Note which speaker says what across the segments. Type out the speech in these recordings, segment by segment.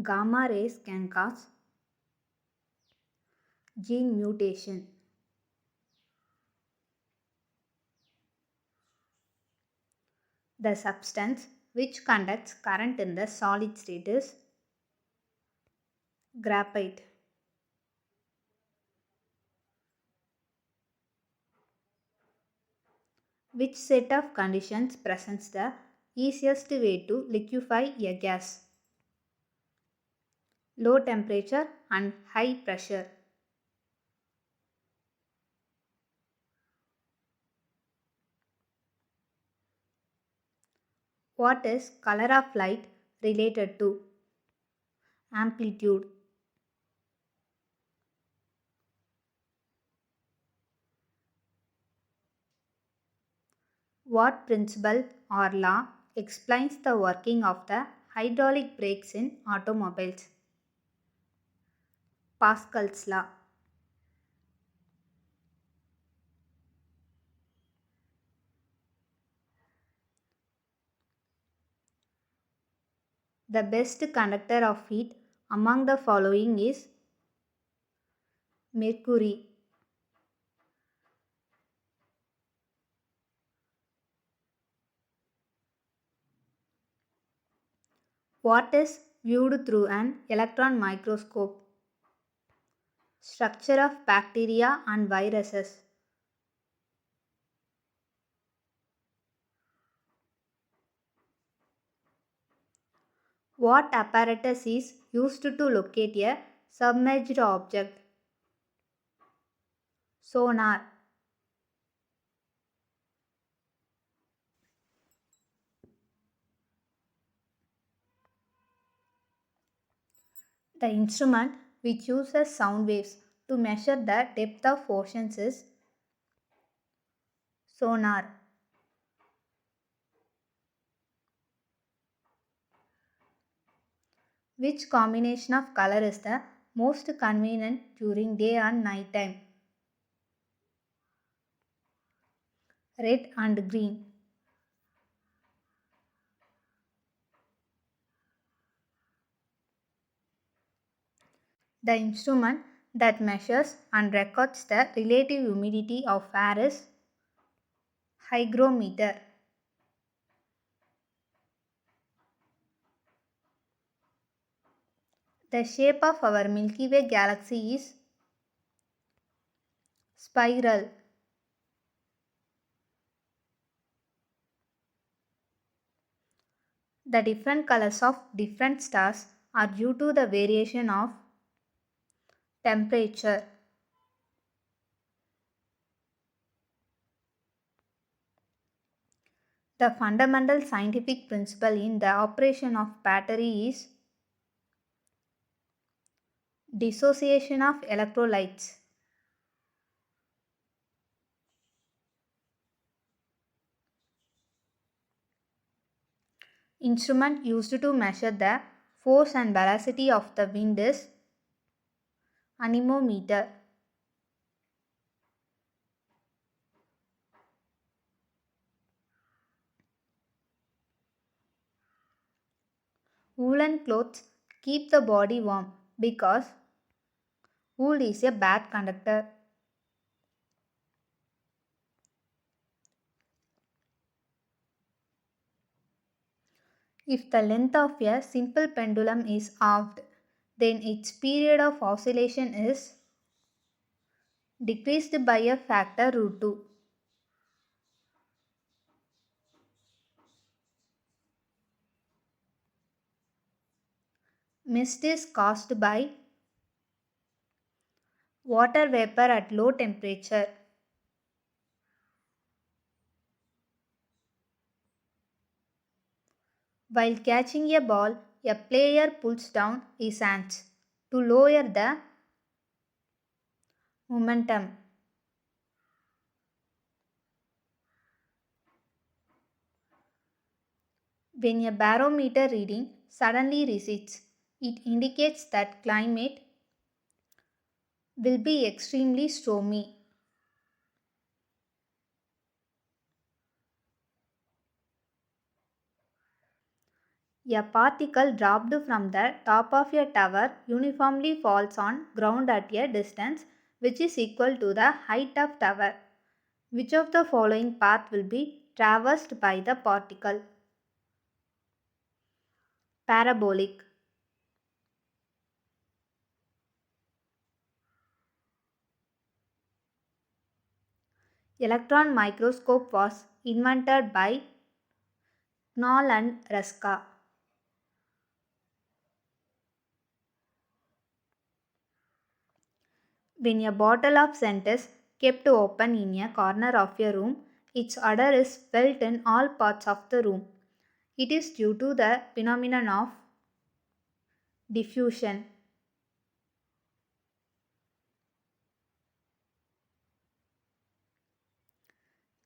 Speaker 1: Gamma rays can cause gene mutation. The substance which conducts current in the solid state is graphite. Which set of conditions presents the easiest way to liquefy a gas? Low temperature and high pressure. What is color of light related to? Amplitude. What principle or law explains the working of the hydraulic brakes in automobiles? Pascal's law. The best conductor of heat among the following is mercury. What is viewed through an electron microscope? Structure of bacteria and viruses. What apparatus is used to locate a submerged object? Sonar. The instrument which uses sound waves to measure the depth of oceans is sonar. Which combination of color is the most convenient during day and night time? Red and green. The instrument that measures and records the relative humidity of air is hygrometer. The shape of our Milky Way galaxy is spiral. The different colors of different stars are due to the variation of temperature. The fundamental scientific principle in the operation of battery is dissociation of electrolytes. Instrument used to measure the force and velocity of the wind is anemometer. Woolen clothes keep the body warm because wool is a bad conductor. If the length of a simple pendulum is halved, then its period of oscillation is decreased by a factor root 2. Mist is caused by water vapor at low temperature. While catching a ball, a player pulls down his hands to lower the momentum. When a barometer reading suddenly recedes, it indicates that climate will be extremely stormy. A particle dropped from the top of a tower uniformly falls on ground at a distance which is equal to the height of tower. Which of the following path will be traversed by the particle? Parabolic. Electron microscope was invented by Knoll and Ruska. When a bottle of scent is kept open in a corner of a room, its odor is felt in all parts of the room. It is due to the phenomenon of diffusion.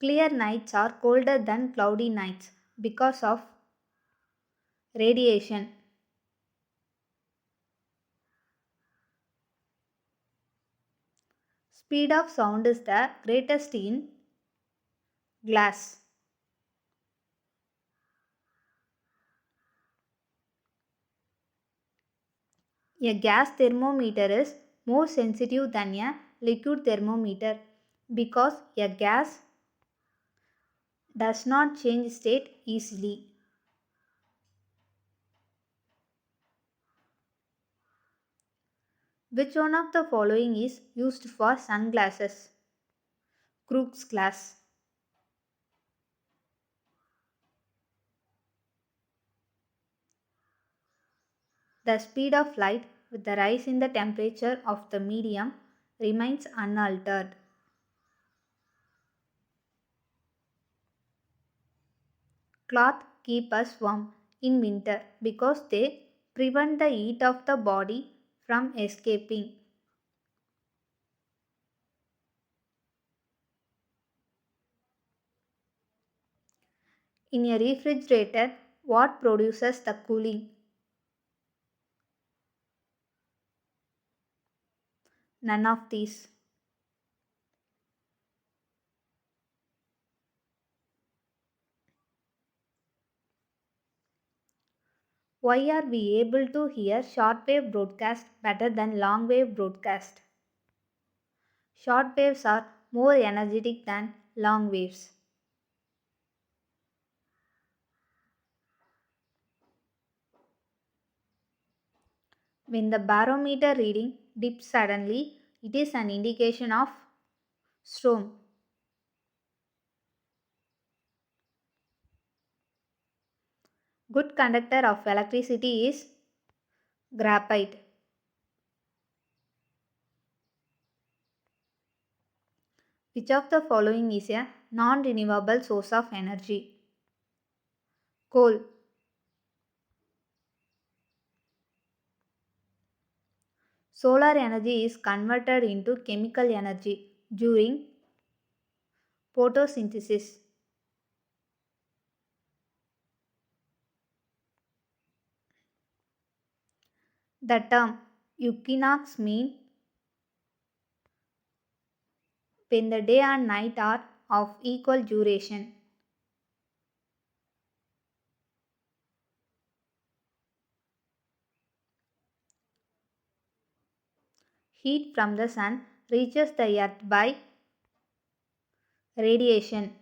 Speaker 1: Clear nights are colder than cloudy nights because of radiation. Speed of sound is the greatest in glass. A gas thermometer is more sensitive than a liquid thermometer because a gas does not change state easily. Which one of the following is used for sunglasses? Crookes glass. The speed of light with the rise in the temperature of the medium remains unaltered. Cloth keep us warm in winter because they prevent the heat of the body from escaping. In a refrigerator, what produces the cooling? None of these. Why are we able to hear shortwave broadcast better than long-wave broadcast? Short waves are more energetic than long waves. When the barometer reading dips suddenly, it is an indication of storm. Good conductor of electricity is graphite. Which of the following is a non-renewable source of energy? Coal. Solar energy is converted into chemical energy during photosynthesis. The term equinox means when the day and night are of equal duration. Heat from the sun reaches the earth by radiation.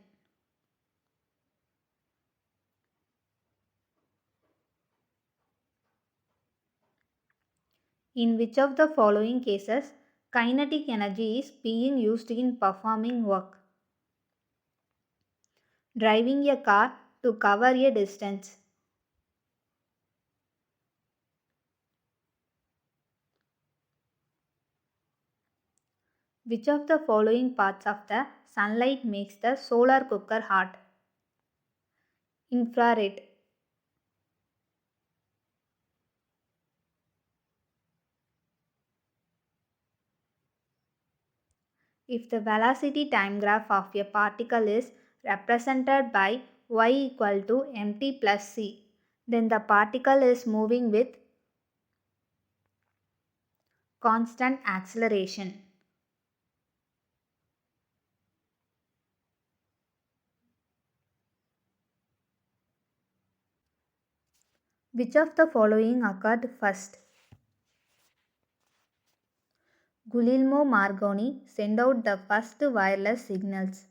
Speaker 1: In which of the following cases kinetic energy is being used in performing work? Driving a car to cover a distance. Which of the following parts of the sunlight makes the solar cooker hot? Infrared. If the velocity time graph of a particle is represented by y equal to mt plus c, then the particle is moving with constant acceleration. Which of the following occurred first? Guglielmo Marconi sent out the first wireless signals.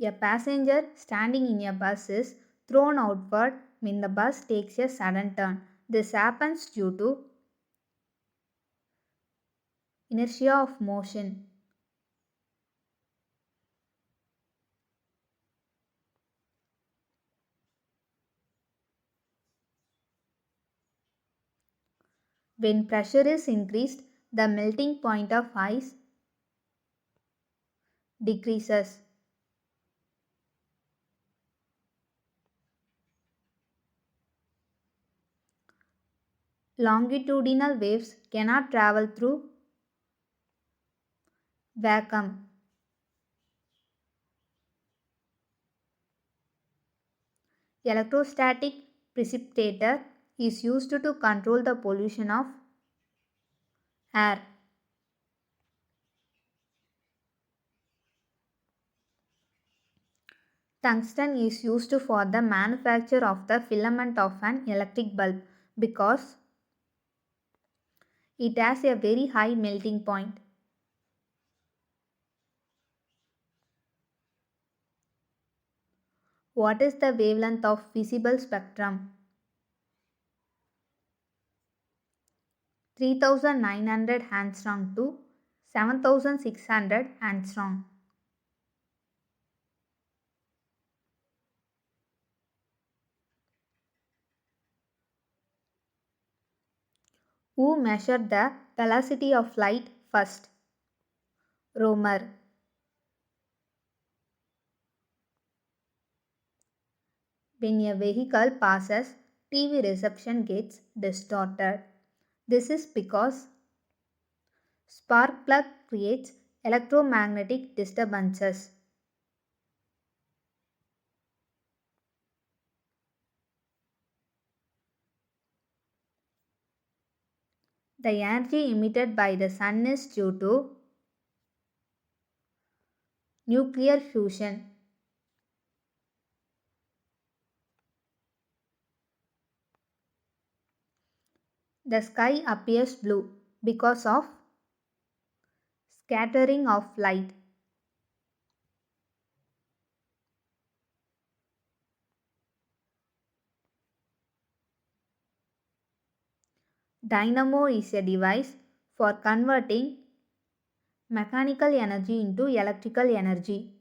Speaker 1: A passenger standing in a bus is thrown outward when the bus takes a sudden turn. This happens due to inertia of motion. When pressure is increased, the melting point of ice decreases. Longitudinal waves cannot travel through vacuum. Electrostatic precipitator is used to control the pollution of air. Tungsten is used for the manufacture of the filament of an electric bulb because it has a very high melting point. What is the wavelength of visible spectrum? 3900 angstrom to 7600 angstrom. Who measured the velocity of light first? Romer. When a vehicle passes, TV reception gets distorted. This is because spark plug creates electromagnetic disturbances. The energy emitted by the sun is due to nuclear fusion. The sky appears blue because of scattering of light. Dynamo is a device for converting mechanical energy into electrical energy.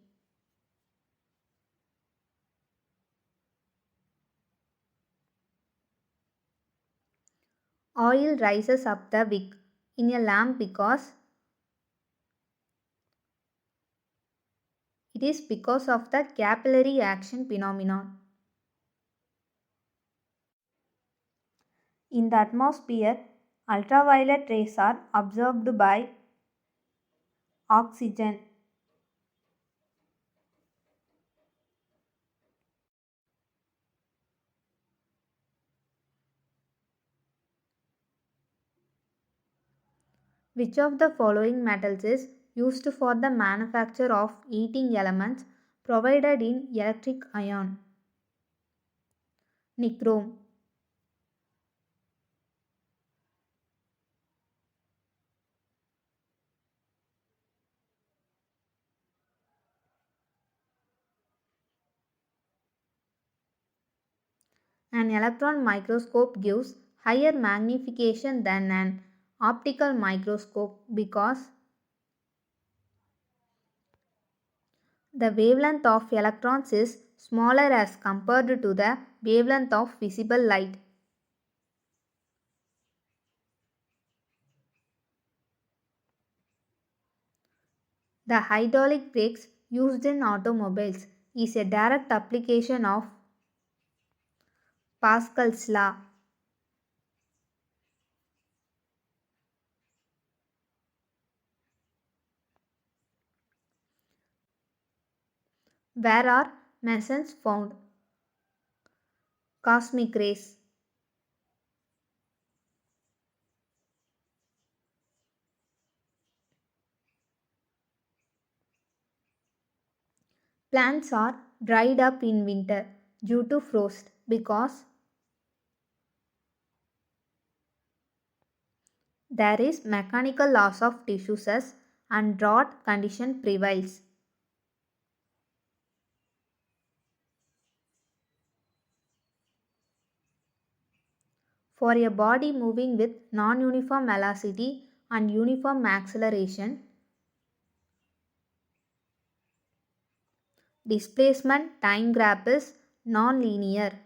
Speaker 1: Oil rises up the wick in a lamp because it is because of the capillary action phenomenon. In the atmosphere, ultraviolet rays are absorbed by oxygen. Which of the following metals is used for the manufacture of heating elements provided in electric ion? Nichrome. An electron microscope gives higher magnification than an optical microscope because the wavelength of electrons is smaller as compared to the wavelength of visible light. The hydraulic brakes used in automobiles is a direct application of Pascal's law. Where are mesons found? Cosmic rays. Plants are dried up in winter due to frost because there is mechanical loss of tissues and drought condition prevails. For a body moving with non-uniform velocity and uniform acceleration, displacement time graph is non-linear.